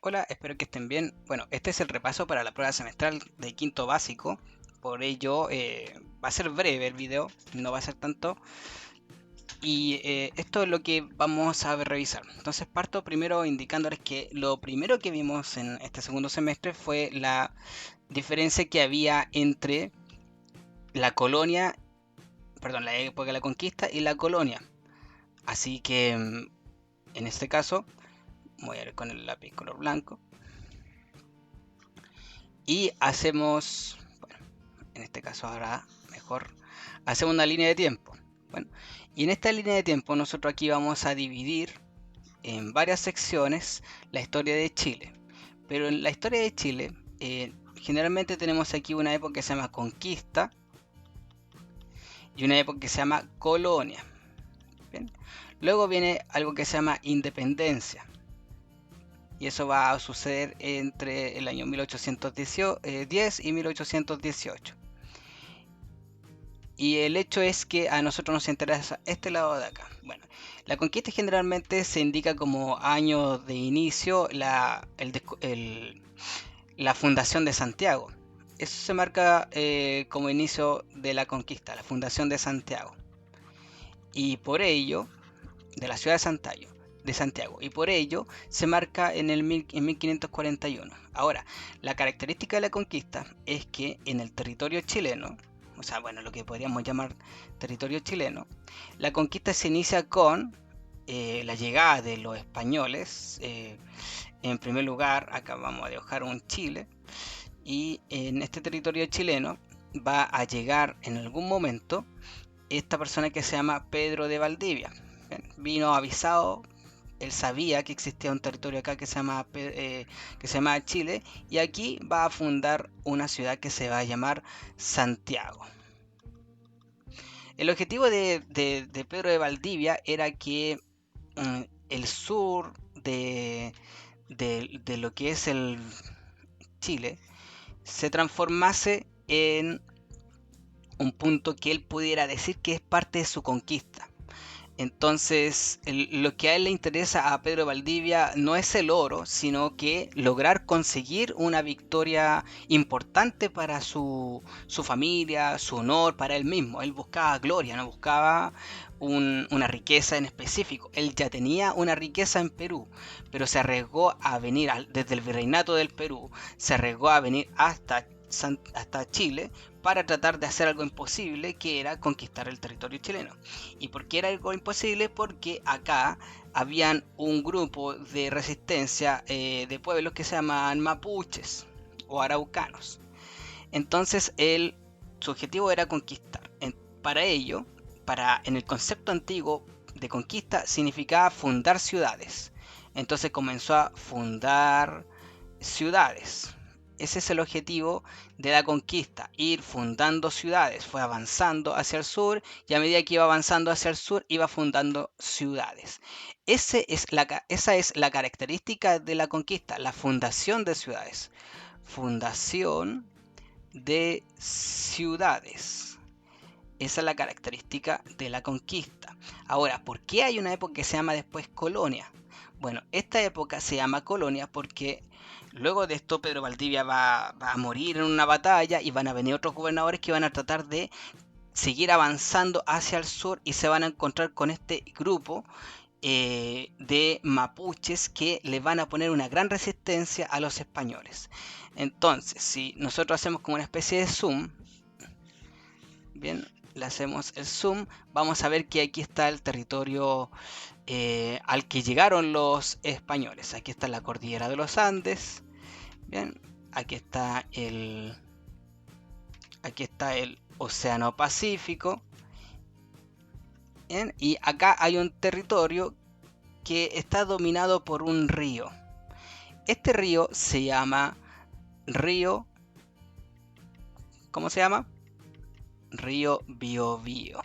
Hola, espero que estén bien. Bueno, este es el repaso para la prueba semestral de quinto básico. Por ello, va a ser breve el video, no va a ser tanto. Y esto es lo que vamos a revisar. Entonces parto primero indicándoles que lo primero que vimos en este segundo semestre fue la diferencia que había entre la colonia, perdón, la época de la conquista y la colonia. Así que en este caso, voy a ir con el lápiz color blanco. Y hacemos, bueno, en este caso ahora mejor, hacemos una línea de tiempo. Bueno, y en esta línea de tiempo nosotros aquí vamos a dividir en varias secciones la historia de Chile. Pero en la historia de Chile, generalmente tenemos aquí una época que se llama conquista y una época que se llama colonia. ¿Bien? Luego viene algo que se llama independencia. Y eso va a suceder entre el año 1810 y 1818. Y el hecho es que a nosotros nos interesa este lado de acá. Bueno, la conquista generalmente se indica como año de inicio la fundación de Santiago. Eso se marca como inicio de la conquista, la fundación de Santiago. Y por ello, de la ciudad de Santiago. Y por ello se marca en 1541. Ahora, la característica de la conquista es que en el territorio chileno, o sea, bueno, lo que podríamos llamar territorio chileno, la conquista se inicia con la llegada de los españoles. En primer lugar, acá vamos a dibujar un Chile, y en este territorio chileno va a llegar en algún momento esta persona que se llama Pedro de Valdivia. Bien, vino avisado, él sabía que existía un territorio acá que se llama Chile, y aquí va a fundar una ciudad que se va a llamar Santiago. El objetivo de Pedro de Valdivia era que el sur de lo que es el Chile se transformase en un punto que él pudiera decir que es parte de su conquista. Entonces, lo que a él le interesa a Pedro Valdivia no es el oro, sino que lograr conseguir una victoria importante para su familia, su honor, para él mismo. Él buscaba gloria, no buscaba una riqueza en específico. Él ya tenía una riqueza en Perú, pero se arriesgó a venir desde el virreinato del Perú, se arriesgó a venir hasta Chile para tratar de hacer algo imposible, que era conquistar el territorio chileno. ¿Y por qué era algo imposible? Porque acá habían un grupo de resistencia de pueblos que se llaman mapuches o araucanos. Entonces su objetivo era conquistar. Para ello, en el concepto antiguo de conquista, significaba fundar ciudades. Entonces comenzó a fundar ciudades. Ese es el objetivo de la conquista, ir fundando ciudades. Fue avanzando hacia el sur, y a medida que iba avanzando hacia el sur iba fundando ciudades. Esa es la característica de la conquista, la fundación de ciudades. Fundación de ciudades. Esa es la característica de la conquista. Ahora, ¿por qué hay una época que se llama después colonia? Bueno, esta época se llama colonia porque luego de esto Pedro Valdivia va a morir en una batalla, y van a venir otros gobernadores que van a tratar de seguir avanzando hacia el sur, y se van a encontrar con este grupo de mapuches que le van a poner una gran resistencia a los españoles. Entonces, si nosotros hacemos como una especie de zoom, bien, le hacemos el zoom, vamos a ver que aquí está el territorio al que llegaron los españoles. Aquí está la cordillera de los Andes, bien, aquí está el Océano Pacífico, bien, y acá hay un territorio que está dominado por un río. Este río se llama río, ¿cómo se llama? Río Biobío.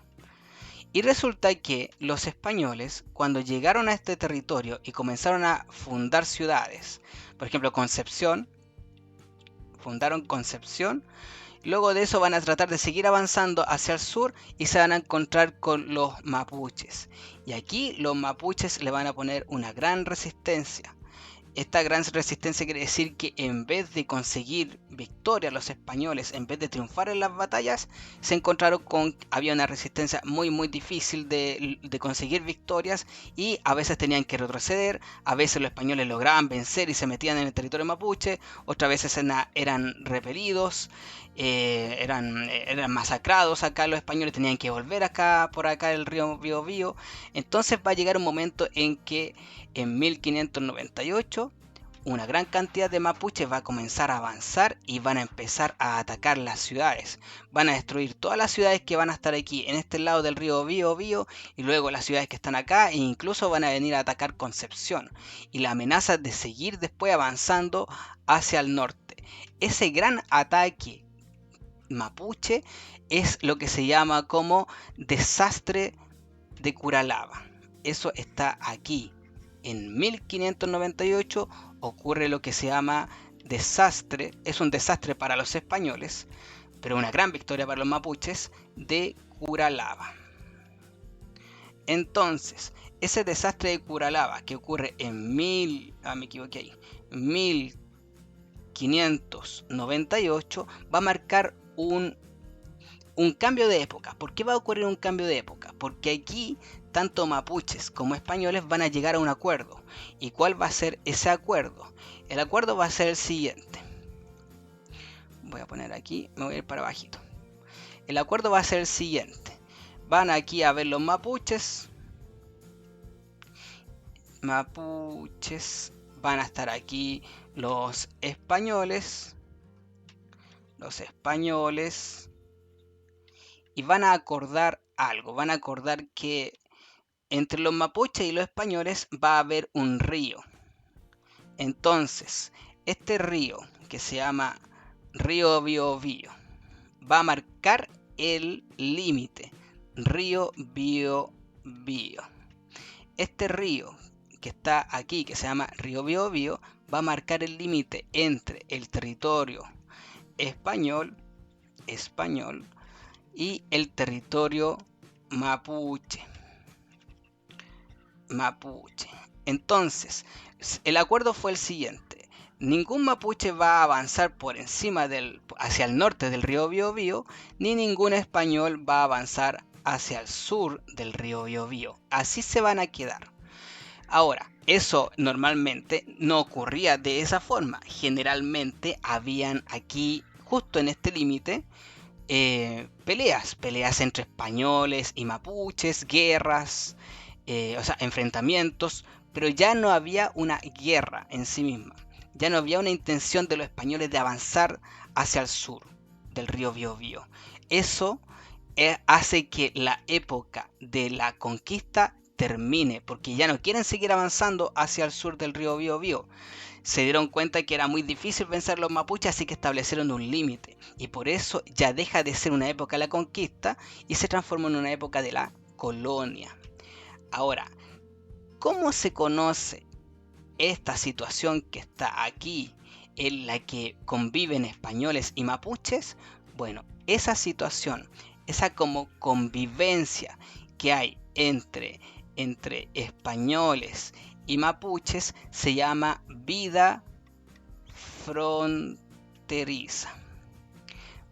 Y resulta que los españoles, cuando llegaron a este territorio y comenzaron a fundar ciudades, por ejemplo Concepción, fundaron Concepción, luego de eso van a tratar de seguir avanzando hacia el sur y se van a encontrar con los mapuches. Y aquí los mapuches le van a poner una gran resistencia. Esta gran resistencia quiere decir que en vez de conseguir victoria los españoles, en vez de triunfar en las batallas, se encontraron con había una resistencia muy difícil de conseguir victorias, y a veces tenían que retroceder, a veces los españoles lograban vencer y se metían en el territorio mapuche, otras veces eran repelidos, eran masacrados acá, los españoles tenían que volver acá, por acá el río Biobío. Entonces va a llegar un momento en que en 1598 una gran cantidad de mapuches va a comenzar a avanzar y van a empezar a atacar las ciudades. Van a destruir todas las ciudades que van a estar aquí en este lado del río Biobío, y luego las ciudades que están acá, e incluso van a venir a atacar Concepción. Y la amenaza de seguir después avanzando hacia el norte. Ese gran ataque mapuche es lo que se llama como desastre de Curalaba. Eso está aquí. En 1598 ocurre lo que se llama desastre, es un desastre para los españoles, pero una gran victoria para los mapuches, de Curalaba. Entonces, ese desastre de Curalaba que ocurre en 1598 va a marcar un cambio de época. ¿Por qué va a ocurrir un cambio de época? Porque aquí tanto mapuches como españoles van a llegar a un acuerdo. ¿Y cuál va a ser ese acuerdo? El acuerdo va a ser el siguiente. Voy a poner aquí, me voy a ir para abajito. El acuerdo va a ser el siguiente. Van aquí a ver los mapuches. Van a estar aquí los españoles. Y van a acordar algo. Van a acordar que entre los mapuches y los españoles va a haber un río. Entonces, este río, que se llama Río Biobío, va a marcar el límite. Río Biobío. Este río que está aquí, que se llama Río Biobío, va a marcar el límite entre el territorio español y el territorio mapuche. Entonces, el acuerdo fue el siguiente: ningún mapuche va a avanzar por encima hacia el norte del río Biobío, ni ningún español va a avanzar hacia el sur del río Biobío. Así se van a quedar. Ahora, eso normalmente no ocurría de esa forma. Generalmente habían aquí, justo en este límite, peleas entre españoles y mapuches, guerras, enfrentamientos, pero ya no había una guerra en sí misma. Ya no había una intención de los españoles de avanzar hacia el sur del río Biobío. Eso hace que la época de la conquista termine, porque ya no quieren seguir avanzando hacia el sur del río Biobío. Se dieron cuenta que era muy difícil vencer a los mapuches, así que establecieron un límite, y por eso ya deja de ser una época de la conquista y se transforma en una época de la colonia. Ahora, ¿cómo se conoce esta situación que está aquí, en la que conviven españoles y mapuches? Bueno, esa situación, esa como convivencia que hay entre españoles y mapuches, se llama vida fronteriza.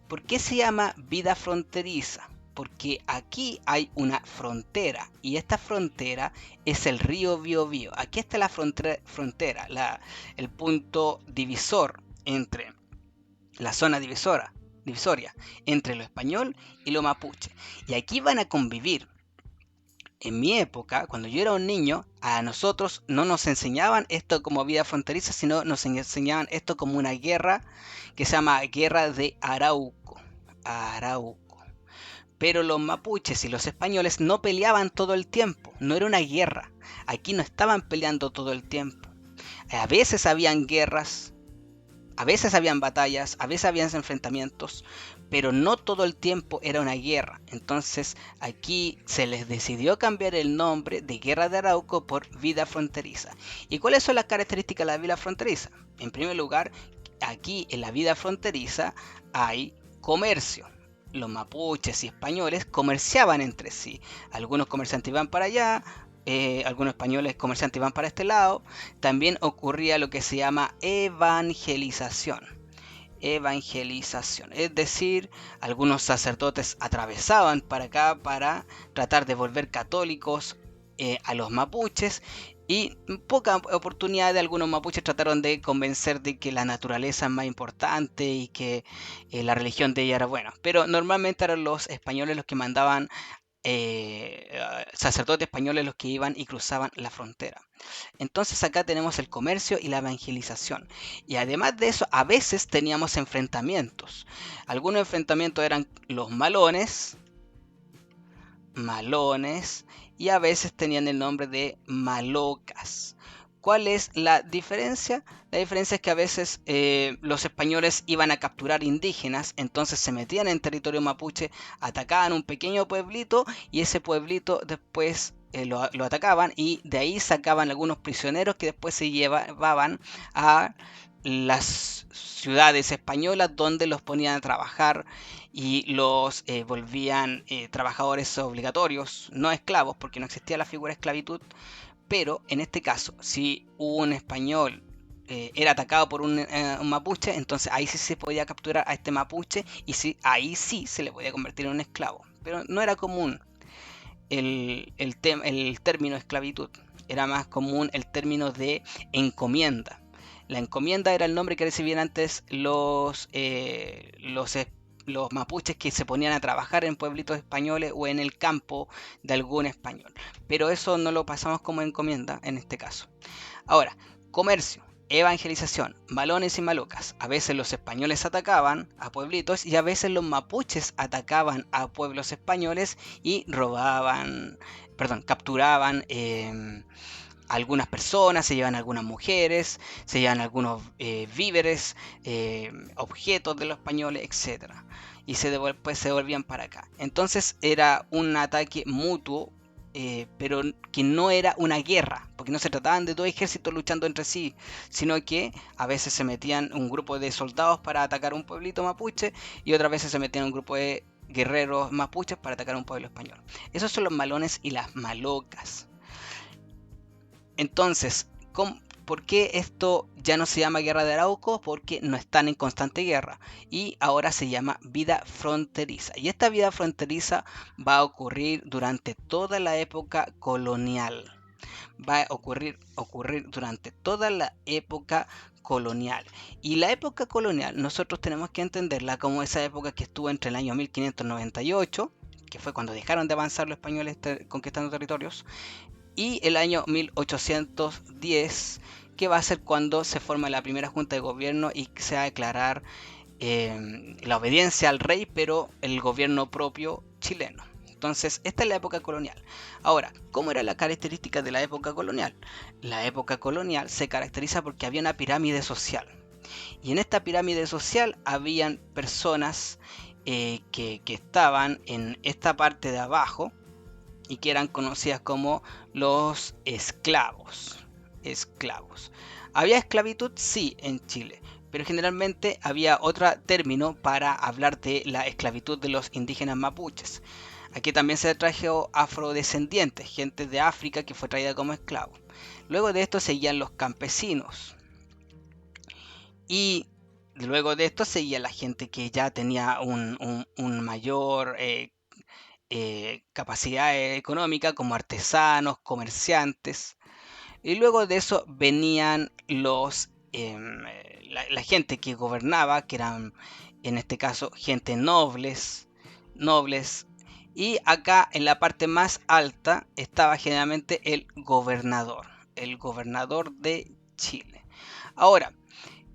¿Por qué se llama vida fronteriza? Porque aquí hay una frontera, y esta frontera es el río Biobío. Aquí está la frontera, el punto divisor entre la zona divisoria entre lo español y lo mapuche. Y aquí van a convivir. En mi época, cuando yo era un niño, a nosotros no nos enseñaban esto como vida fronteriza, sino nos enseñaban esto como una guerra que se llama Guerra de Arauco. Pero los mapuches y los españoles no peleaban todo el tiempo, no era una guerra. Aquí no estaban peleando todo el tiempo. A veces habían guerras, a veces habían batallas, a veces habían enfrentamientos, pero no todo el tiempo era una guerra. Entonces aquí se les decidió cambiar el nombre de Guerra de Arauco por vida fronteriza. ¿Y cuáles son las características de la vida fronteriza? En primer lugar, aquí en la vida fronteriza hay comercio. Los mapuches y españoles comerciaban entre sí. Algunos comerciantes iban para allá, algunos españoles comerciantes iban para este lado, también ocurría lo que se llama evangelización. Evangelización, es decir, algunos sacerdotes atravesaban para acá para tratar de volver católicos a los mapuches, y poca oportunidad de algunos mapuches trataron de convencer de que la naturaleza es más importante y que la religión de ella era buena, pero normalmente eran los españoles los que mandaban, sacerdotes españoles los que iban y cruzaban la frontera. Entonces acá tenemos el comercio y la evangelización. Y además de eso, a veces teníamos enfrentamientos. Algunos enfrentamientos eran los malones, y a veces tenían el nombre de malocas. ¿Cuál es la diferencia? La diferencia es que a veces los españoles iban a capturar indígenas, entonces se metían en territorio mapuche, atacaban un pequeño pueblito y ese pueblito después lo atacaban, y de ahí sacaban algunos prisioneros que después se llevaban a las ciudades españolas donde los ponían a trabajar y los volvían trabajadores obligatorios, no esclavos, porque no existía la figura de esclavitud. Pero en este caso, si un español era atacado por un mapuche, entonces ahí sí se podía capturar a este mapuche, y sí, ahí sí se le podía convertir en un esclavo. Pero no era común el término esclavitud, era más común el término de encomienda. La encomienda era el nombre que recibían antes los mapuches que se ponían a trabajar en pueblitos españoles o en el campo de algún español. Pero eso no lo pasamos como encomienda en este caso. Ahora, comercio, evangelización, malones y malocas. A veces los españoles atacaban a pueblitos y a veces los mapuches atacaban a pueblos españoles y capturaban algunas personas, se llevan algunas mujeres, se llevan algunos víveres, objetos de los españoles, etcétera. Y después se volvían para acá. Entonces era un ataque mutuo, pero que no era una guerra, porque no se trataban de dos ejércitos luchando entre sí, sino que a veces se metían un grupo de soldados para atacar un pueblito mapuche, y otras veces se metían un grupo de guerreros mapuches para atacar un pueblo español. Esos son los malones y las malocas. Entonces, ¿por qué esto ya no se llama Guerra de Arauco? Porque no están en constante guerra y ahora se llama vida fronteriza. Y esta vida fronteriza va a ocurrir durante toda la época colonial. Va a ocurrir durante toda la época colonial. Y la época colonial nosotros tenemos que entenderla como esa época que estuvo entre el año 1598, que fue cuando dejaron de avanzar los españoles conquistando territorios, y el año 1810, que va a ser cuando se forma la primera junta de gobierno y se va a declarar la obediencia al rey, pero el gobierno propio chileno. Entonces, esta es la época colonial. Ahora, ¿cómo era la característica de la época colonial? La época colonial se caracteriza porque había una pirámide social. Y en esta pirámide social habían personas que estaban en esta parte de abajo, y que eran conocidas como los esclavos. Esclavos. ¿Había esclavitud? Sí, en Chile, pero generalmente había otro término para hablar de la esclavitud de los indígenas mapuches. Aquí también se trajo afrodescendientes, gente de África que fue traída como esclavo. Luego de esto seguían los campesinos. Y luego de esto seguía la gente que ya tenía un mayor capacidad económica, como artesanos, comerciantes. Y luego de eso venían la gente que gobernaba, que eran en este caso gente nobles. Y acá en la parte más alta estaba generalmente el gobernador de Chile. Ahora,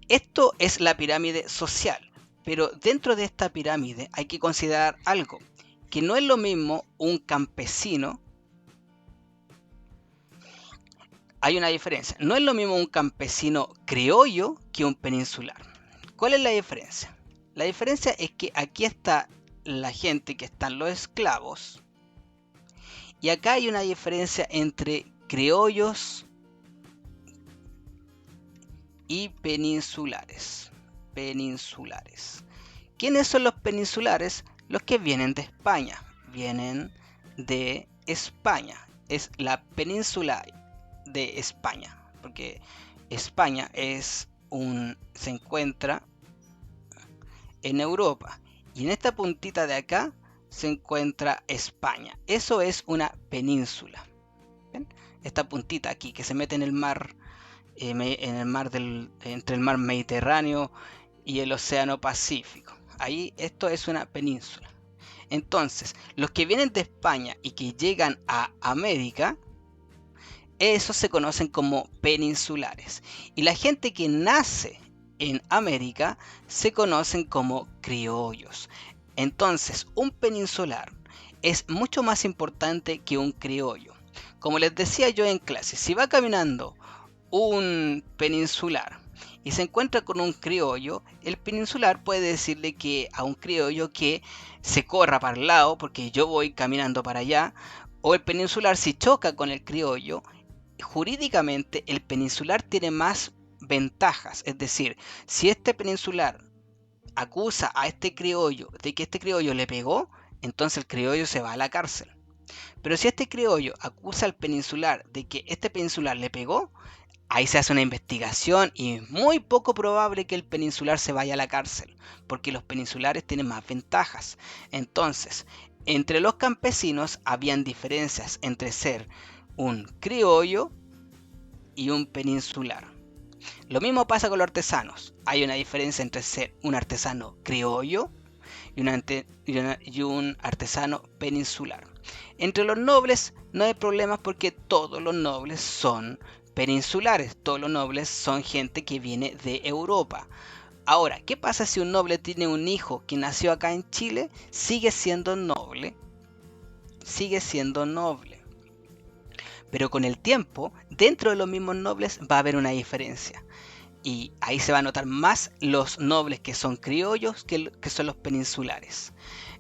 esto es la pirámide social, pero dentro de esta pirámide hay que considerar algo, que no es lo mismo un campesino. Hay una diferencia. No es lo mismo un campesino criollo que un peninsular. ¿Cuál es la diferencia? La diferencia es que aquí está la gente que están los esclavos, y acá hay una diferencia entre criollos y peninsulares. ¿Quiénes son los peninsulares? Los que vienen de España. Vienen de España. es la península de España, porque España se encuentra en Europa y en esta puntita de acá se encuentra España. Eso es una península. ¿Ven? Esta puntita aquí que se mete en el mar, entre el mar Mediterráneo y el océano Pacífico. Ahí esto es una península. Entonces, los que vienen de España y que llegan a América, esos se conocen como peninsulares. Y la gente que nace en América se conocen como criollos. Entonces, un peninsular es mucho más importante que un criollo. Como les decía yo en clase, si va caminando un peninsular y se encuentra con un criollo, el peninsular puede decirle que a un criollo que se corra para el lado porque yo voy caminando para allá, o el peninsular si choca con el criollo, jurídicamente el peninsular tiene más ventajas, es decir, si este peninsular acusa a este criollo de que este criollo le pegó, entonces el criollo se va a la cárcel. Pero si este criollo acusa al peninsular de que este peninsular le pegó, ahí se hace una investigación y es muy poco probable que el peninsular se vaya a la cárcel, porque los peninsulares tienen más ventajas. Entonces, entre los campesinos habían diferencias entre ser un criollo y un peninsular. Lo mismo pasa con los artesanos. Hay una diferencia entre ser un artesano criollo y un artesano peninsular. Entre los nobles no hay problemas porque todos los nobles son peninsulares. Todos los nobles son gente que viene de Europa. Ahora, ¿qué pasa si un noble tiene un hijo que nació acá en Chile? Sigue siendo noble. Sigue siendo noble. Pero con el tiempo, dentro de los mismos nobles va a haber una diferencia. Y ahí se va a notar más los nobles que son criollos que son los peninsulares.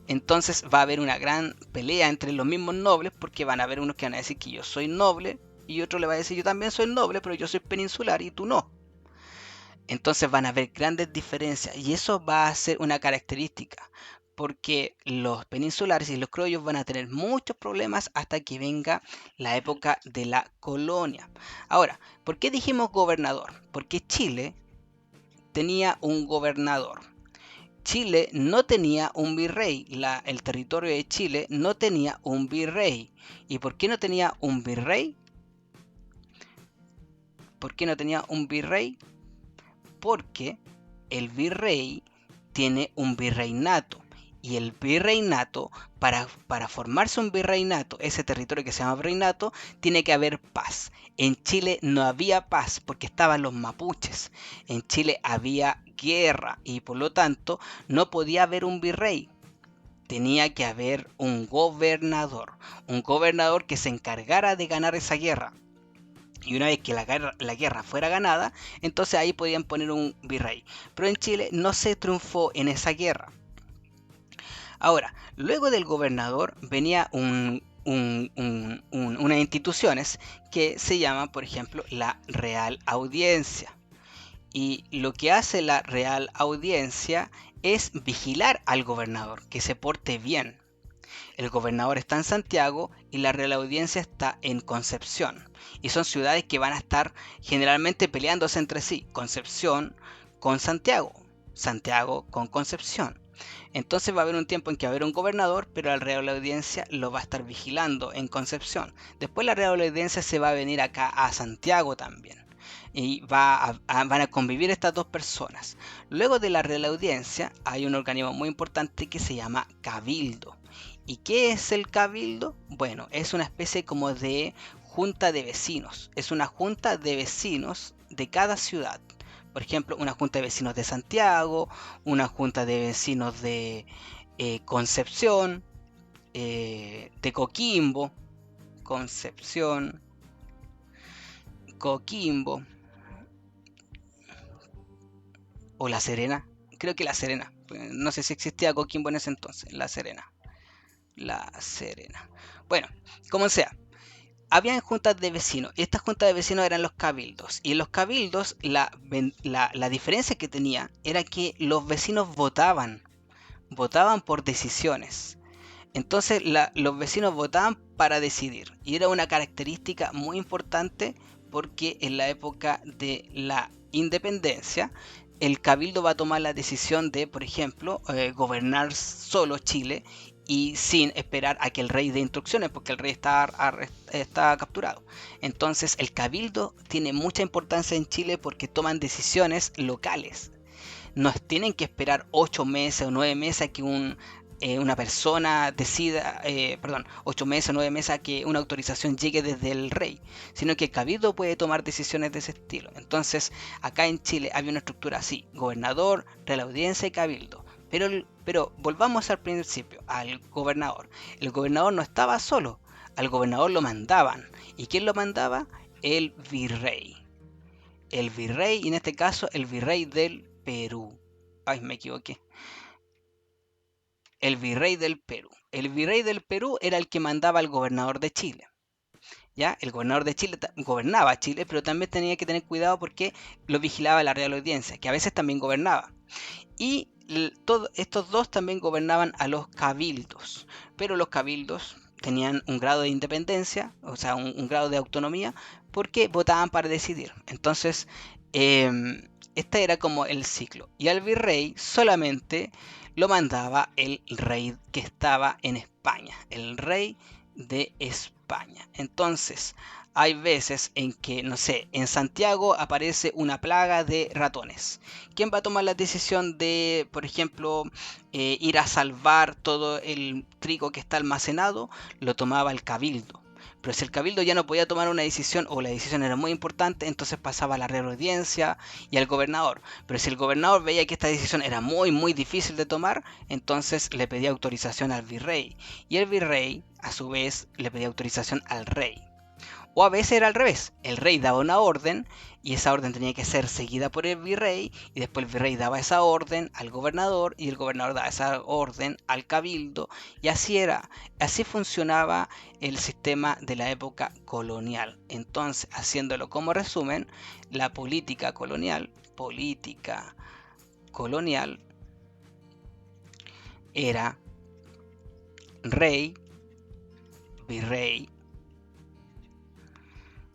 Entonces va a haber una gran pelea entre los mismos nobles porque van a haber unos que van a decir que yo soy noble y otro le va a decir yo también soy noble pero yo soy peninsular y tú no. Entonces van a haber grandes diferencias y eso va a ser una característica porque los peninsulares y los criollos van a tener muchos problemas hasta que venga la época de la colonia. Ahora, ¿por qué dijimos gobernador? Porque Chile tenía un gobernador. Chile no tenía un virrey, el territorio de Chile no tenía un virrey. ¿Y por qué no tenía un virrey? ¿Por qué no tenía un virrey? Porque el virrey tiene un virreinato. Y el virreinato, para formarse un virreinato, ese territorio que se llama virreinato, tiene que haber paz. En Chile no había paz porque estaban los mapuches. En Chile había guerra y por lo tanto no podía haber un virrey. Tenía que haber un gobernador que se encargara de ganar esa guerra. Y una vez que la guerra fuera ganada, entonces ahí podían poner un virrey. Pero en Chile no se triunfó en esa guerra. Ahora, luego del gobernador venía unas instituciones que se llaman, por ejemplo, la Real Audiencia. Y lo que hace la Real Audiencia es vigilar al gobernador, que se porte bien. El gobernador está en Santiago y la Real Audiencia está en Concepción. Y son ciudades que van a estar generalmente peleándose entre sí. Concepción con Santiago. Santiago con Concepción. Entonces va a haber un tiempo en que va a haber un gobernador, pero la Real Audiencia lo va a estar vigilando en Concepción. Después la Real Audiencia se va a venir acá a Santiago también. Y van a convivir estas dos personas. Luego de la Real Audiencia hay un organismo muy importante que se llama Cabildo. ¿Y qué es el Cabildo? Bueno, es una especie como de junta de vecinos. Es una junta de vecinos de cada ciudad. Por ejemplo, una junta de vecinos de Santiago, una junta de vecinos de Concepción, de Coquimbo, Concepción, Coquimbo o La Serena. Creo que La Serena. No sé si existía Coquimbo en ese entonces. La Serena. La Serena. Bueno, como sea. Habían juntas de vecinos y estas juntas de vecinos eran los cabildos y en los cabildos la diferencia que tenía era que los vecinos votaban por decisiones. Entonces los vecinos votaban para decidir. Y era una característica muy importante porque en la época de la independencia, el cabildo va a tomar la decisión de, por ejemplo, gobernar solo Chile y sin esperar a que el rey dé instrucciones, porque el rey está capturado. Entonces el cabildo tiene mucha importancia en Chile porque toman decisiones locales. No tienen que esperar 8 meses o 9 meses a que una persona decida, perdón, 8 meses o 9 meses a que una autorización llegue desde el rey, sino que el cabildo puede tomar decisiones de ese estilo. Entonces, acá en Chile había una estructura así: gobernador, real audiencia y cabildo. Pero volvamos al principio, al gobernador. El gobernador no estaba solo, al gobernador lo mandaban. ¿Y quién lo mandaba? El virrey. El virrey, y en este caso el virrey del Perú. Ay, me equivoqué. El virrey del Perú. El virrey del Perú era el que mandaba al gobernador de Chile. ¿Ya? El gobernador de Chile gobernaba Chile, pero también tenía que tener cuidado porque lo vigilaba la Real Audiencia, que a veces también gobernaba. Y estos dos también gobernaban a los cabildos, pero los cabildos tenían un grado de independencia, o sea, un grado de autonomía, porque votaban para decidir. Entonces, este era como el ciclo. Y al virrey solamente lo mandaba el rey que estaba en España, el rey de España. Entonces, hay veces en que, no sé, en Santiago aparece una plaga de ratones. ¿Quién va a tomar la decisión de, por ejemplo, ir a salvar todo el trigo que está almacenado? Lo tomaba el cabildo. Pero si el cabildo ya no podía tomar una decisión o la decisión era muy importante, entonces pasaba a la Real Audiencia y al gobernador. Pero si el gobernador veía que esta decisión era muy difícil de tomar, entonces le pedía autorización al virrey. Y el virrey, a su vez, le pedía autorización al rey. O a veces era al revés: el rey daba una orden y esa orden tenía que ser seguida por el virrey, y después el virrey daba esa orden al gobernador y el gobernador daba esa orden al cabildo, y así era, así funcionaba el sistema de la época colonial. Entonces, haciéndolo como resumen, la política colonial era rey, virrey,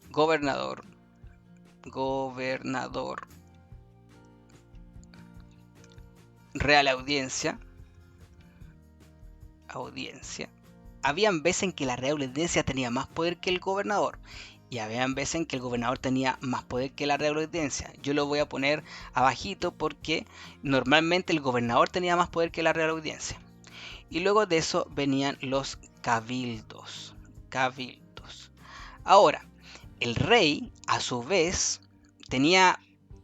gobernador, gobernador, real audiencia, audiencia. Habían veces en que la real audiencia tenía más poder que el gobernador, y habían veces en que el gobernador tenía más poder que la real audiencia. Yo lo voy a poner abajito porque normalmente el gobernador tenía más poder que la real audiencia. Y luego de eso venían los cabildos. Cabildos. Ahora, el rey, a su vez, tenía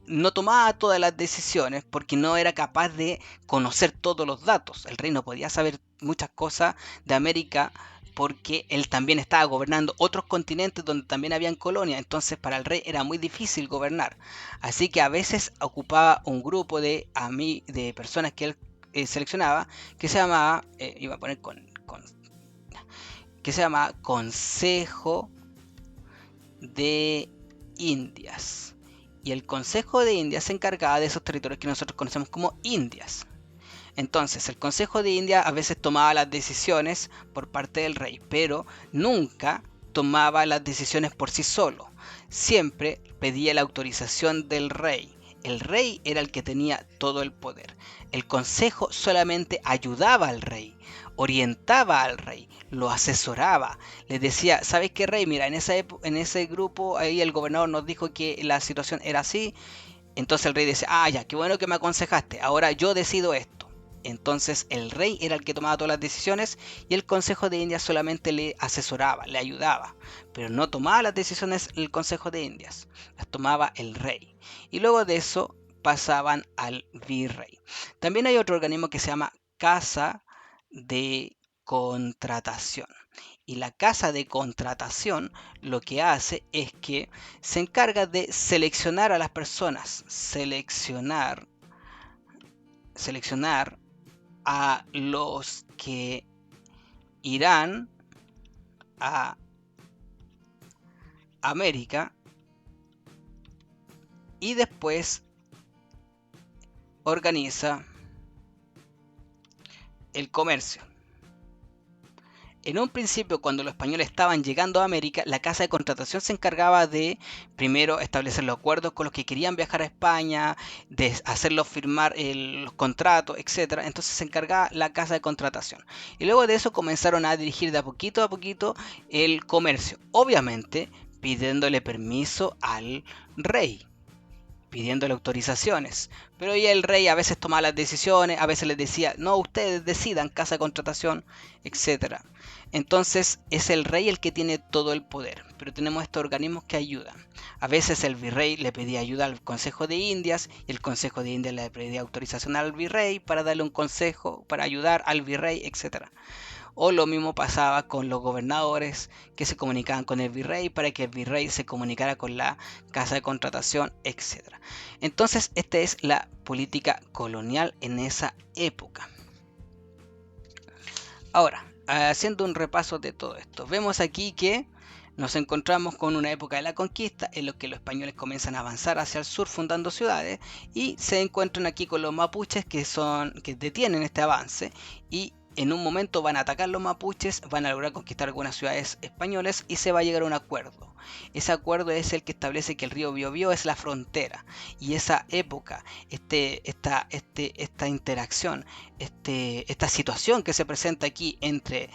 no tomaba todas las decisiones porque no era capaz de conocer todos los datos. El rey no podía saber muchas cosas de América porque él también estaba gobernando otros continentes donde también habían colonias. Entonces para el rey era muy difícil gobernar. Así que a veces ocupaba un grupo de personas que él seleccionaba, que se llamaba, iba a poner que se llamaba Consejo de Indias. Y el Consejo de Indias se encargaba de esos territorios que nosotros conocemos como Indias. Entonces, el Consejo de Indias a veces tomaba las decisiones por parte del rey, pero nunca tomaba las decisiones por sí solo. Siempre pedía la autorización del rey. El rey era el que tenía todo el poder. El consejo solamente ayudaba al rey, orientaba al rey, lo asesoraba, le decía: ¿sabes qué, rey? Mira, en ese grupo ahí el gobernador nos dijo que la situación era así. Entonces el rey dice: ah, ya, qué bueno que me aconsejaste, ahora yo decido esto. Entonces el rey era el que tomaba todas las decisiones y el Consejo de Indias solamente le asesoraba, le ayudaba, pero no tomaba las decisiones el Consejo de Indias, las tomaba el rey. Y luego de eso pasaban al virrey. También hay otro organismo que se llama Casa de Contratación. Y la casa de contratación lo que hace es que se encarga de seleccionar a las personas, seleccionar a los que irán a América, y después organiza el comercio. En un principio, cuando los españoles estaban llegando a América, la casa de contratación se encargaba de primero establecer los acuerdos con los que querían viajar a España, de hacerlos firmar los contratos, etcétera. Entonces se encargaba la casa de contratación. Y luego de eso comenzaron a dirigir de a poquito el comercio. Obviamente pidiéndole permiso al rey, pidiéndole autorizaciones. Pero ya el rey a veces tomaba las decisiones, a veces les decía, no, ustedes decidan, casa de contratación, etcétera. Entonces es el rey el que tiene todo el poder, pero tenemos estos organismos que ayudan. A veces el virrey le pedía ayuda al Consejo de Indias y el Consejo de Indias le pedía autorización al virrey para darle un consejo, para ayudar al virrey, etcétera. O lo mismo pasaba con los gobernadores que se comunicaban con el virrey para que el virrey se comunicara con la casa de contratación, etc. Entonces, esta es la política colonial en esa época. Ahora, haciendo un repaso de todo esto, vemos aquí que nos encontramos con una época de la conquista en la que los españoles comienzan a avanzar hacia el sur fundando ciudades y se encuentran aquí con los mapuches que detienen este avance y en un momento van a atacar los mapuches, van a lograr conquistar algunas ciudades españolas y se va a llegar a un acuerdo. Ese acuerdo es el que establece que el río Biobío es la frontera y esa época, esta interacción, esta situación que se presenta aquí entre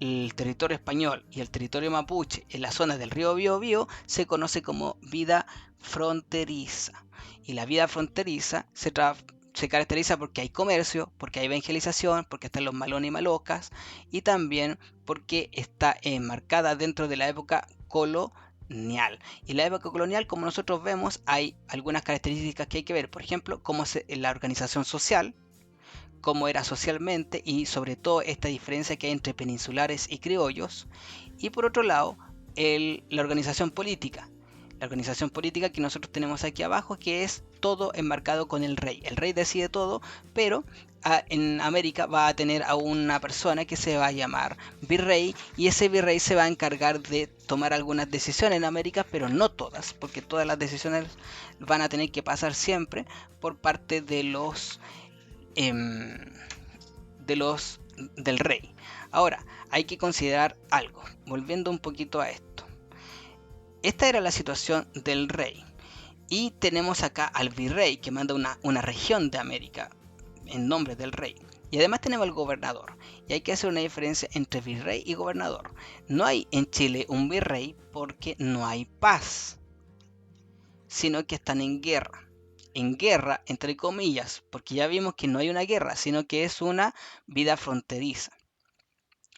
el territorio español y el territorio mapuche en la zona del río Biobío se conoce como vida fronteriza. Y la vida fronteriza se caracteriza porque hay comercio, porque hay evangelización, porque están los malones y malocas y también porque está enmarcada dentro de la época colonial. Y la época colonial, como nosotros vemos, hay algunas características que hay que ver. Por ejemplo, cómo es la organización social, cómo era socialmente y sobre todo esta diferencia que hay entre peninsulares y criollos. Y por otro lado, la organización política. La organización política que nosotros tenemos aquí abajo, que es todo enmarcado con el rey. El rey decide todo, pero en América va a tener a una persona que se va a llamar virrey y ese virrey se va a encargar de tomar algunas decisiones en América, pero no todas, porque todas las decisiones van a tener que pasar siempre por parte del rey. Ahora, hay que considerar algo, volviendo un poquito a esto. Esta era la situación del rey. Y tenemos acá al virrey que manda una región de América en nombre del rey. Y además tenemos al gobernador. Y hay que hacer una diferencia entre virrey y gobernador. No hay en Chile un virrey porque no hay paz, sino que están en guerra. En guerra, entre comillas, porque ya vimos que no hay una guerra, sino que es una vida fronteriza.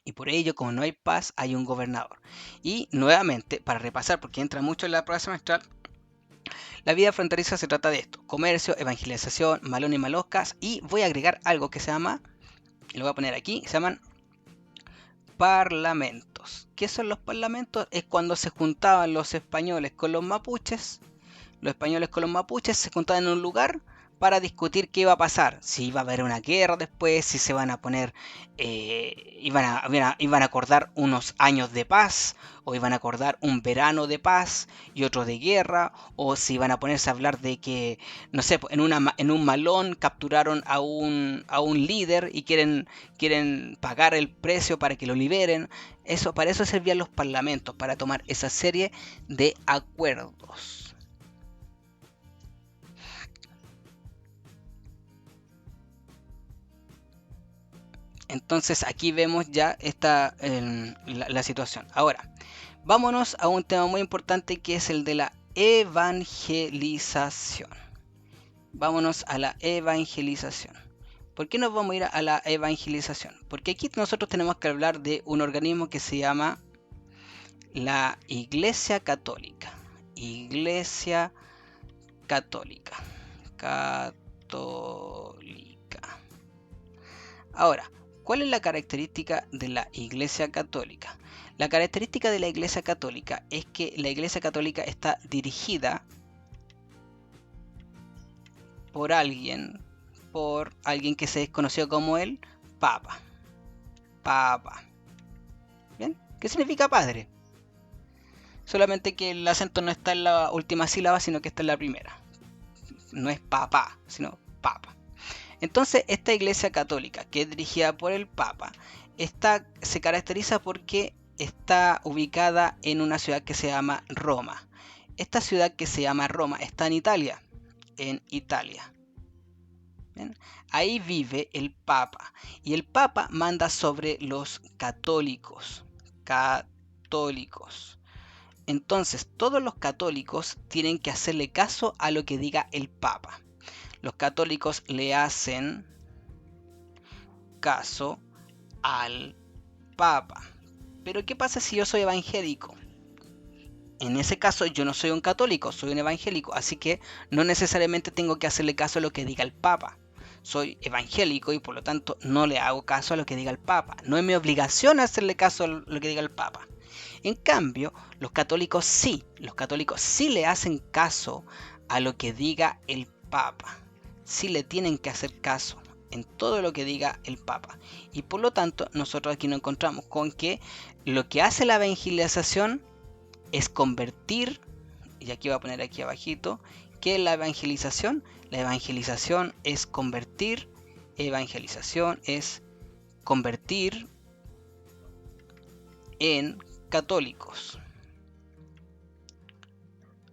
Y por ello, como no hay paz, hay un gobernador. Y nuevamente, para repasar, porque entra mucho en la prueba semestral, la vida fronteriza se trata de esto: comercio, evangelización, malón y maloscas. Y voy a agregar algo que se llama, lo voy a poner aquí, se llaman parlamentos. ¿Qué son los parlamentos? Es cuando se juntaban los españoles con los mapuches. Los españoles con los mapuches se juntaban en un lugar para discutir qué iba a pasar, si iba a haber una guerra después, si se van a poner, iban a acordar unos años de paz, o iban a acordar un verano de paz y otro de guerra, o si iban a ponerse a hablar de que, no sé, en un malón capturaron a un líder y quieren pagar el precio para que lo liberen. Para eso servían los parlamentos, para tomar esa serie de acuerdos. Entonces aquí vemos ya la situación. Ahora, vámonos a un tema muy importante que es el de la evangelización. Vámonos a la evangelización. ¿Por qué nos vamos a ir a la evangelización? Porque aquí nosotros tenemos que hablar de un organismo que se llama la Iglesia Católica. Iglesia Católica. Ahora, ¿cuál es la característica de la Iglesia Católica? La característica de la Iglesia Católica es que la Iglesia Católica está dirigida por alguien que se desconoció como el Papa. Papa. ¿Bien? ¿Qué significa padre? Solamente que el acento no está en la última sílaba, sino que está en la primera. No es papá, sino papa. Entonces, esta Iglesia Católica, que es dirigida por el Papa, Esta se caracteriza porque está ubicada en una ciudad que se llama Roma. Esta ciudad que se llama Roma está en Italia. En Italia. ¿Bien? Ahí vive el Papa. Y el Papa manda sobre los católicos. Católicos. Entonces, todos los católicos tienen que hacerle caso a lo que diga el Papa. Los católicos le hacen caso al Papa. Pero ¿qué pasa si yo soy evangélico? En ese caso yo no soy un católico, soy un evangélico, así que no necesariamente tengo que hacerle caso a lo que diga el Papa. Soy evangélico y por lo tanto no le hago caso a lo que diga el Papa. No es mi obligación hacerle caso a lo que diga el Papa. En cambio, los católicos sí le hacen caso a lo que diga el Papa. Sí le tienen que hacer caso en todo lo que diga el Papa. Y por lo tanto, nosotros aquí nos encontramos con que lo que hace la evangelización es convertir, y aquí voy a poner aquí abajito, ¿qué es la evangelización? La evangelización es convertir en católicos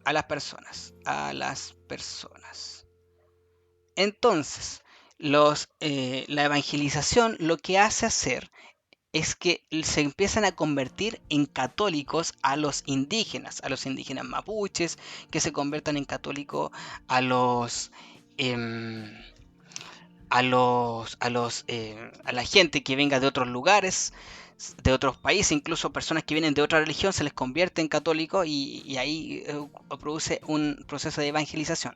a las personas. Entonces, la evangelización lo que hace hacer es que se empiezan a convertir en católicos a los indígenas mapuches, que se conviertan en católicos a los em, a la gente que venga de otros lugares, de otros países, incluso personas que vienen de otra religión se les convierte en católicos y ahí produce un proceso de evangelización.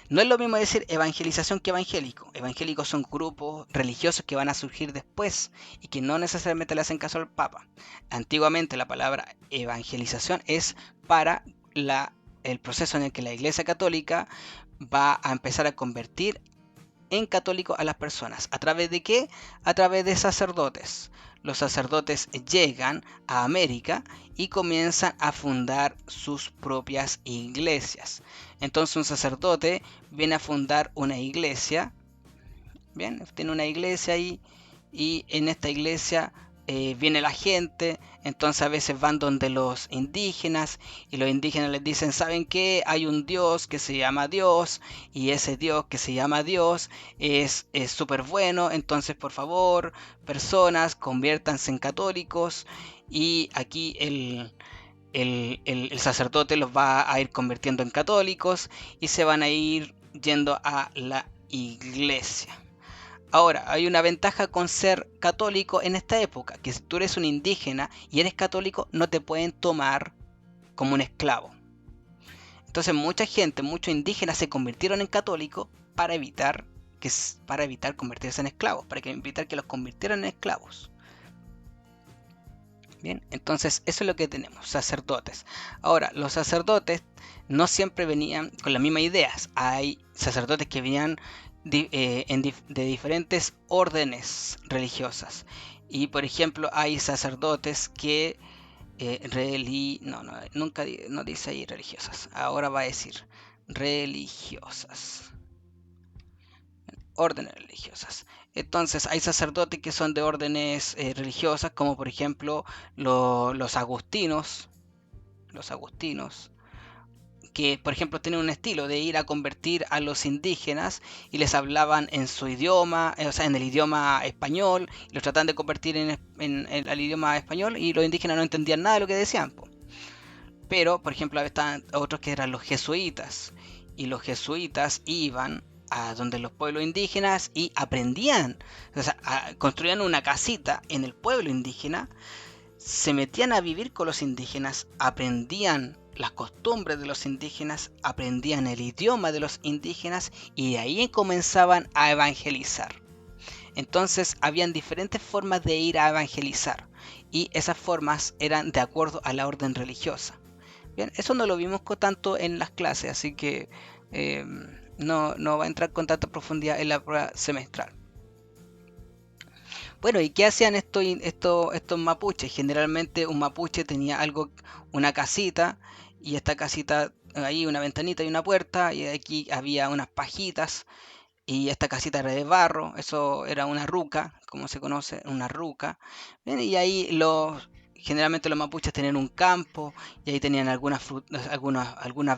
No es lo mismo decir evangelización que evangélico. Evangélicos son grupos religiosos que van a surgir después y que no necesariamente le hacen caso al Papa. Antiguamente la palabra evangelización es para el proceso en el que la Iglesia Católica va a empezar a convertir en católico a las personas. ¿A través de qué? A través de sacerdotes. Los sacerdotes llegan a América y comienzan a fundar sus propias iglesias. Entonces un sacerdote viene a fundar una iglesia. Bien, tiene una iglesia ahí y en esta iglesia viene la gente, entonces a veces van donde los indígenas y los indígenas les dicen, ¿saben qué? Hay un Dios que se llama Dios y ese Dios que se llama Dios es súper bueno, entonces por favor, personas, conviértanse en católicos y aquí el sacerdote los va a ir convirtiendo en católicos y se van a ir yendo a la iglesia. Ahora, hay una ventaja con ser católico en esta época, que si tú eres un indígena y eres católico, no te pueden tomar como un esclavo. Entonces mucha gente, muchos indígenas se convirtieron en católicos para evitar convertirse en esclavos, para evitar que los convirtieran en esclavos. Bien, entonces eso es lo que tenemos, sacerdotes. Ahora, los sacerdotes no siempre venían con las mismas ideas. Hay sacerdotes que venían de diferentes órdenes religiosas. Y por ejemplo, hay sacerdotes que no dice ahí religiosas. Ahora va a decir religiosas. Órdenes religiosas. Entonces hay sacerdotes que son de órdenes religiosas, como por ejemplo los agustinos. Los agustinos que por ejemplo tienen un estilo de ir a convertir a los indígenas y les hablaban en su idioma, o sea, en el idioma español, y los trataban de convertir en el idioma español y los indígenas no entendían nada de lo que decían. Pero, por ejemplo, estaban otros que eran los jesuitas, y los jesuitas iban a donde los pueblos indígenas y aprendían, o sea, construían una casita en el pueblo indígena, se metían a vivir con los indígenas, aprendían las costumbres de los indígenas, aprendían el idioma de los indígenas y de ahí comenzaban a evangelizar. Entonces habían diferentes formas de ir a evangelizar y esas formas eran de acuerdo a la orden religiosa. Bien, eso no lo vimos tanto en las clases, así que no va a entrar con tanta profundidad en la prueba semestral. Bueno, ¿y qué hacían estos mapuches? Generalmente un mapuche tenía una casita, y esta casita, ahí una ventanita y una puerta, y aquí había unas pajitas, y esta casita era de barro, eso era una ruca, como se conoce, una ruca. Bien, y ahí generalmente los mapuches tenían un campo y ahí tenían algunas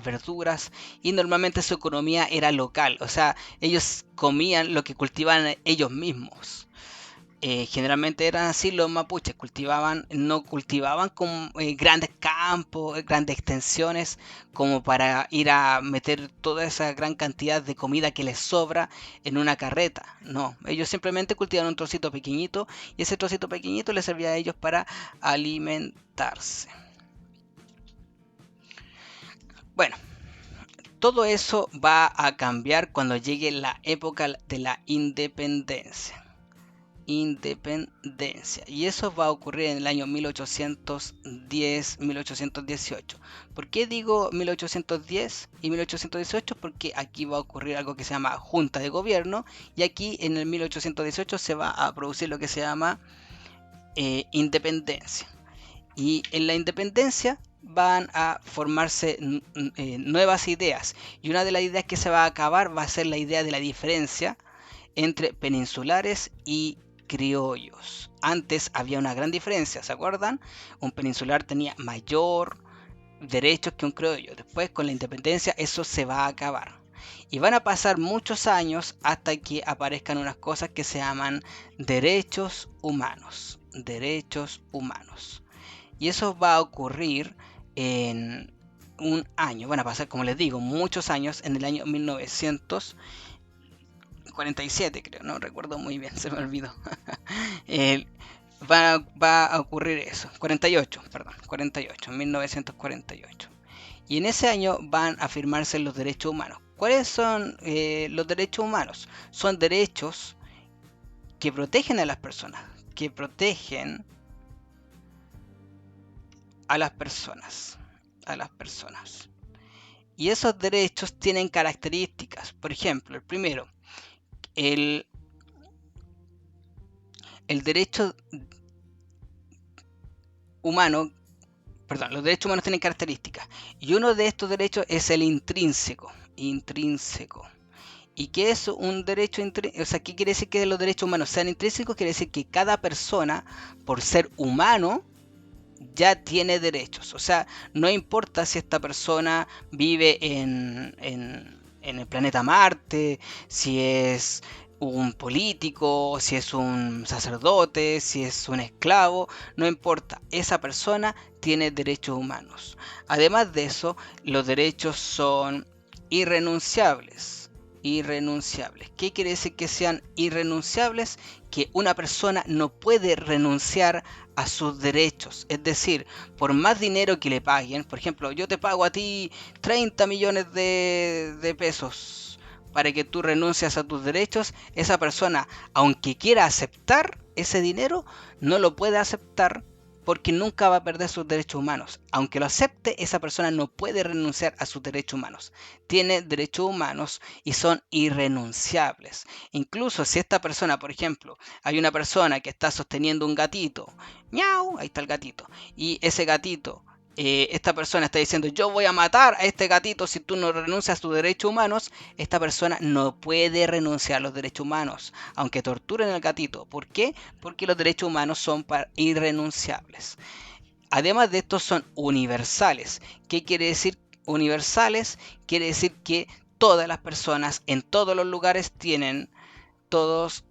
verduras y normalmente su economía era local, o sea, ellos comían lo que cultivaban ellos mismos. Generalmente eran así los mapuches, no cultivaban con grandes campos, grandes extensiones, como para ir a meter toda esa gran cantidad de comida que les sobra en una carreta. No, ellos simplemente cultivaban un trocito pequeñito y ese trocito pequeñito les servía a ellos para alimentarse. Bueno, todo eso va a cambiar cuando llegue la época de la independencia. Y eso va a ocurrir en el año 1810-1818. ¿Por qué digo 1810 y 1818? Porque aquí va a ocurrir algo que se llama Junta de Gobierno y aquí en el 1818 se va a producir lo que se llama independencia. Y en la independencia van a formarse nuevas ideas y una de las ideas que se va a acabar va a ser la idea de la diferencia entre peninsulares y criollos. Antes había una gran diferencia, ¿se acuerdan? Un peninsular tenía mayor derechos que un criollo. Después con la independencia eso se va a acabar. Y van a pasar muchos años hasta que aparezcan unas cosas que se llaman derechos humanos. Derechos humanos. Y eso va a ocurrir en un año. Van a pasar, como les digo, muchos años en el año 1947, creo, no recuerdo muy bien, se me olvidó. Va a ocurrir eso, 48, perdón, 48, 1948. Y en ese año van a firmarse los derechos humanos. ¿Cuáles son los derechos humanos? Son derechos que protegen a las personas, que protegen a las personas, a las personas. Y esos derechos tienen características. Por ejemplo, el primero, el derecho humano, perdón, los derechos humanos tienen características. Y uno de estos derechos es el intrínseco. Intrínseco. ¿Y qué es un derecho intrínseco? O sea, ¿qué quiere decir que los derechos humanos sean intrínsecos? Quiere decir que cada persona, por ser humano, ya tiene derechos. O sea, no importa si esta persona vive en el planeta Marte, si es un político, si es un sacerdote, si es un esclavo, no importa, esa persona tiene derechos humanos. Además de eso, los derechos son irrenunciables. Irrenunciables. ¿Qué quiere decir que sean irrenunciables? Que una persona no puede renunciar a sus derechos. Es decir, por más dinero que le paguen, por ejemplo, yo te pago a ti 30 millones de pesos para que tú renuncies a tus derechos, esa persona, aunque quiera aceptar ese dinero, no lo puede aceptar porque nunca va a perder sus derechos humanos. Aunque lo acepte, esa persona no puede renunciar a sus derechos humanos. Tiene derechos humanos y son irrenunciables. Incluso si esta persona, por ejemplo, hay una persona que está sosteniendo un gatito, ¡miau! Ahí está el gatito. Y ese gatito, esta persona está diciendo, yo voy a matar a este gatito si tú no renuncias a tus derechos humanos. Esta persona no puede renunciar a los derechos humanos, aunque torturen al gatito. ¿Por qué? Porque los derechos humanos son irrenunciables. Además de estos son universales. ¿Qué quiere decir universales? Quiere decir que todas las personas en todos los lugares tienen, todas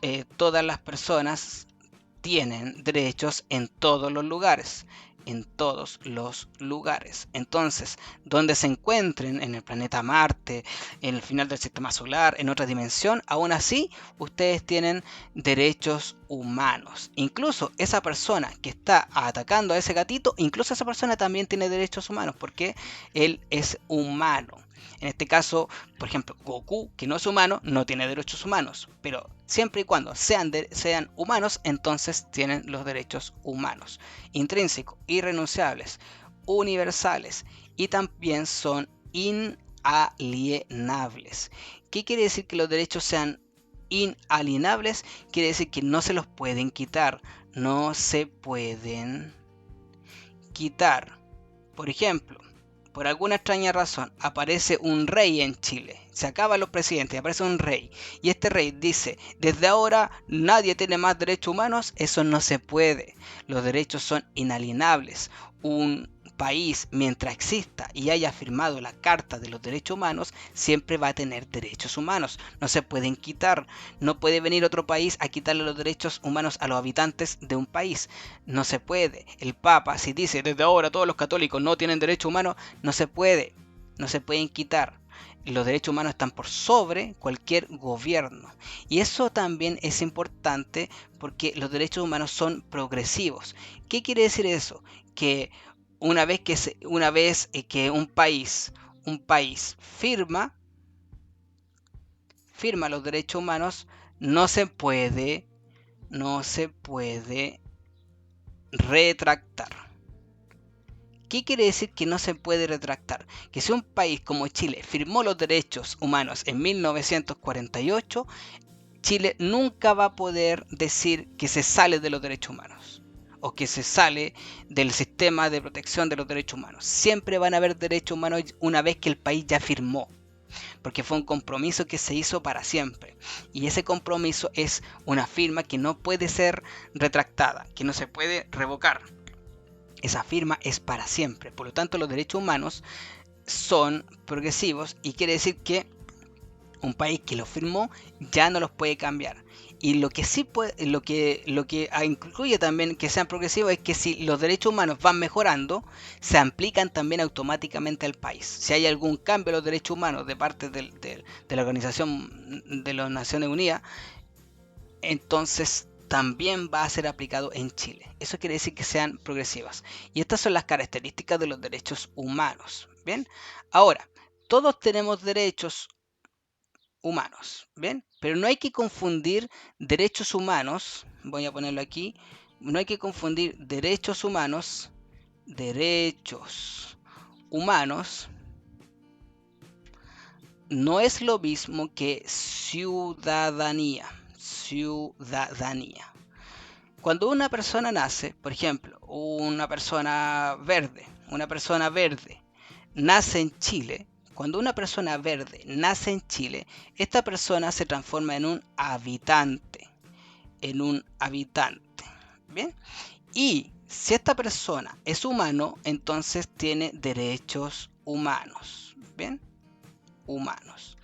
las personas tienen derechos en todos los lugares. En todos los lugares. Entonces, donde se encuentren en el planeta Marte, en el final del sistema solar, en otra dimensión, aún así, ustedes tienen derechos humanos. Incluso esa persona que está atacando a ese gatito, incluso esa persona también tiene derechos humanos, porque él es humano. En este caso, por ejemplo, Goku, que no es humano, no tiene derechos humanos, pero siempre y cuando sean humanos, entonces tienen los derechos humanos. Intrínsecos, irrenunciables, universales y también son inalienables. ¿Qué quiere decir que los derechos sean inalienables? Quiere decir que no se los pueden quitar, no se pueden quitar. Por ejemplo, por alguna extraña razón, aparece un rey en Chile, se acaban los presidentes y aparece un rey, y este rey dice, desde ahora nadie tiene más derechos humanos, eso no se puede. Los derechos son inalienables. Un país, mientras exista y haya firmado la Carta de los Derechos Humanos, siempre va a tener derechos humanos. No se pueden quitar. No puede venir otro país a quitarle los derechos humanos a los habitantes de un país. No se puede. El Papa, si dice desde ahora todos los católicos no tienen derechos humanos, no se puede. No se pueden quitar. Los derechos humanos están por sobre cualquier gobierno. Y eso también es importante porque los derechos humanos son progresivos. ¿Qué quiere decir eso? Que una vez que un país firma los derechos humanos, no se puede retractar. ¿Qué quiere decir que no se puede retractar? Que si un país como Chile firmó los derechos humanos en 1948, Chile nunca va a poder decir que se sale de los derechos humanos o que se sale del sistema de protección de los derechos humanos. Siempre van a haber derechos humanos una vez que el país ya firmó, porque fue un compromiso que se hizo para siempre. Y ese compromiso es una firma que no puede ser retractada, que no se puede revocar. Esa firma es para siempre. Por lo tanto, los derechos humanos son progresivos y quiere decir que un país que lo firmó ya no los puede cambiar. Y lo que sí puede, lo que incluye también que sean progresivos es que si los derechos humanos van mejorando, se aplican también automáticamente al país. Si hay algún cambio en los derechos humanos de parte de la Organización de las Naciones Unidas, entonces también va a ser aplicado en Chile. Eso quiere decir que sean progresivas. Y estas son las características de los derechos humanos. Bien, ahora, todos tenemos derechos humanos, ¿bien? Pero no hay que confundir derechos humanos, voy a ponerlo aquí, no hay que confundir derechos humanos no es lo mismo que ciudadanía. Cuando una persona nace, por ejemplo, una persona verde nace en Chile. Cuando una persona verde nace en Chile, esta persona se transforma en un habitante. ¿Bien? Y si esta persona es humano, entonces tiene derechos humanos. ¿Bien? Humanos.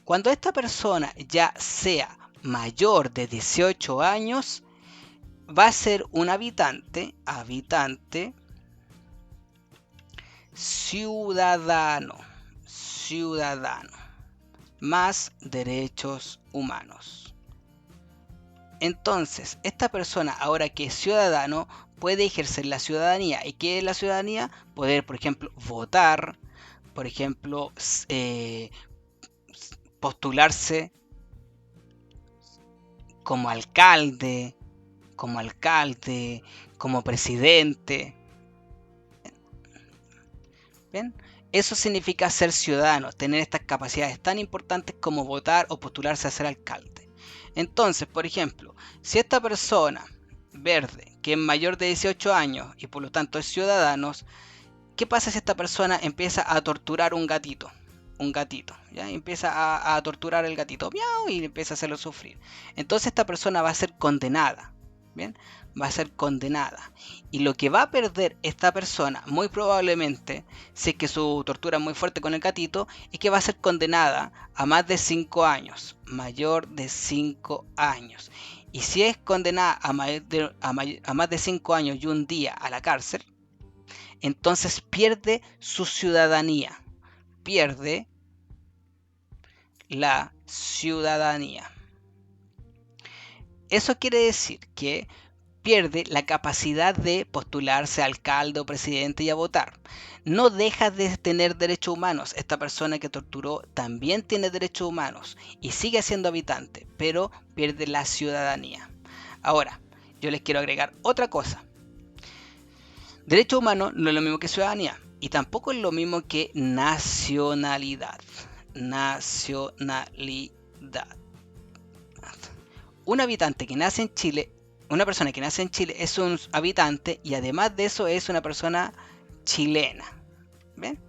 Cuando esta persona ya sea mayor de 18 años, va a ser un habitante ciudadano, más derechos humanos. Entonces, esta persona, ahora que es ciudadano, puede ejercer la ciudadanía. ¿Y qué es la ciudadanía? Poder, por ejemplo, votar, por ejemplo, postularse como alcalde, como presidente. ¿Bien? Eso significa ser ciudadano, tener estas capacidades tan importantes como votar o postularse a ser alcalde. Entonces, por ejemplo, si esta persona verde, que es mayor de 18 años y por lo tanto es ciudadano, ¿qué pasa si esta persona empieza a torturar un gatito? ¿Ya? Empieza a torturar el gatito, ¡miau! Y empieza a hacerlo sufrir. Entonces esta persona va a ser condenada. ¿Bien? Va a ser condenada. Y lo que va a perder esta persona, muy probablemente, si es que su tortura es muy fuerte con el gatito, es que va a ser condenada a más de 5 años, mayor de 5 años. Y si es condenada a más de 5 años y un día a la cárcel, entonces pierde su ciudadanía. Pierde la ciudadanía. Eso quiere decir que pierde la capacidad de postularse a alcalde o presidente y a votar. No deja de tener derechos humanos. Esta persona que torturó también tiene derechos humanos y sigue siendo habitante, pero pierde la ciudadanía. Ahora, yo les quiero agregar otra cosa. Derecho humano no es lo mismo que ciudadanía y tampoco es lo mismo que nacionalidad. Un habitante que nace en Chile, una persona que nace en Chile es un habitante y además de eso es una persona chilena. ¿Ven?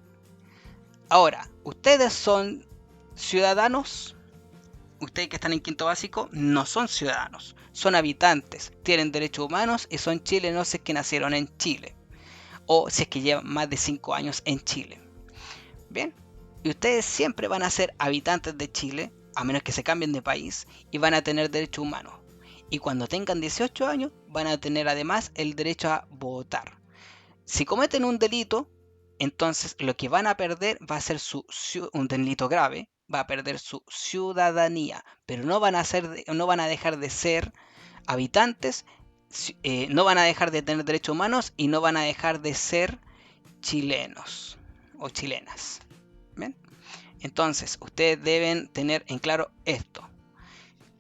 Ahora, ¿ustedes son ciudadanos? Ustedes que están en quinto básico no son ciudadanos, son habitantes, tienen derechos humanos y son chilenos si es que nacieron en Chile o si es que llevan más de 5 años en Chile. Bien, y ustedes siempre van a ser habitantes de Chile, a menos que se cambien de país, y van a tener derechos humanos. Y cuando tengan 18 años, van a tener además el derecho a votar. Si cometen un delito, entonces lo que van a perder va a ser un delito grave, va a perder su ciudadanía, pero no van a dejar de ser habitantes, no van a dejar de tener derechos humanos y no van a dejar de ser chilenos o chilenas. ¿Ven? Entonces, ustedes deben tener en claro esto.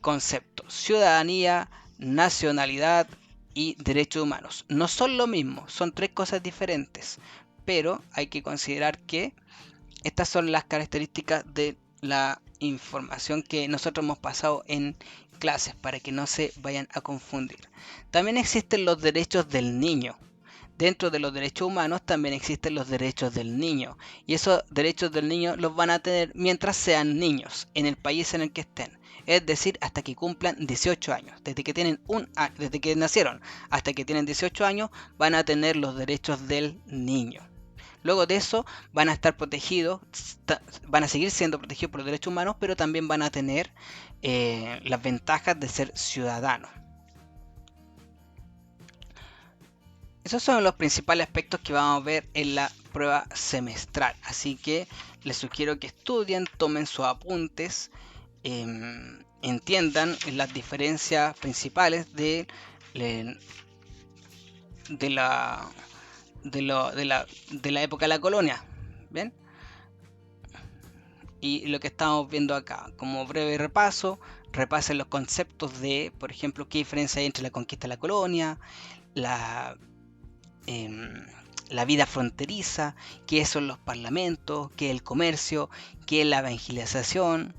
Concepto: ciudadanía, nacionalidad y derechos humanos. No son lo mismo, son tres cosas diferentes, pero hay que considerar que estas son las características de la información que nosotros hemos pasado en clases para que no se vayan a confundir. También existen los derechos del niño. Dentro de los derechos humanos también existen los derechos del niño, y esos derechos del niño los van a tener mientras sean niños en el país en el que estén, es decir, hasta que cumplan 18 años. Desde que nacieron hasta que tienen 18 años van a tener los derechos del niño. Luego de eso van a estar protegidos, van a seguir siendo protegidos por los derechos humanos, pero también van a tener las ventajas de ser ciudadanos. Esos son los principales aspectos que vamos a ver en la prueba semestral. Así que les sugiero que estudien, tomen sus apuntes, entiendan las diferencias principales de la época de la colonia. ¿Ven? Y lo que estamos viendo acá, como breve repaso, repasen los conceptos de, por ejemplo, qué diferencia hay entre la conquista de la colonia, la la vida fronteriza, qué son los parlamentos, qué es el comercio, qué es la evangelización.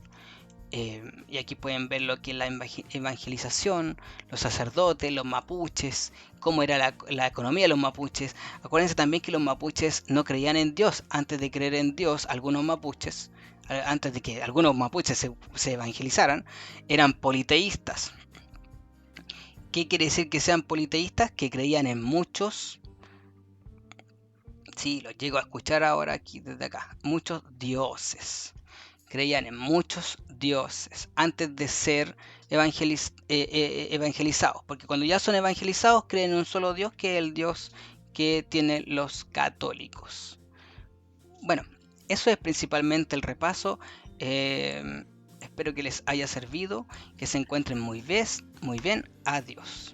Y aquí pueden ver lo que es la evangelización, los sacerdotes, los mapuches, cómo era la economía de los mapuches. Acuérdense también que los mapuches no creían en Dios. Antes de creer en Dios, algunos mapuches, antes de que algunos mapuches se evangelizaran, eran politeístas. ¿Qué quiere decir que sean politeístas? Que creían en muchos, sí, los llego a escuchar ahora aquí desde acá, muchos dioses. Creían en muchos dioses antes de ser evangelizados, porque cuando ya son evangelizados creen en un solo Dios, que es el Dios que tienen los católicos. Bueno, eso es principalmente el repaso. Espero que les haya servido, que se encuentren muy bien. Adiós.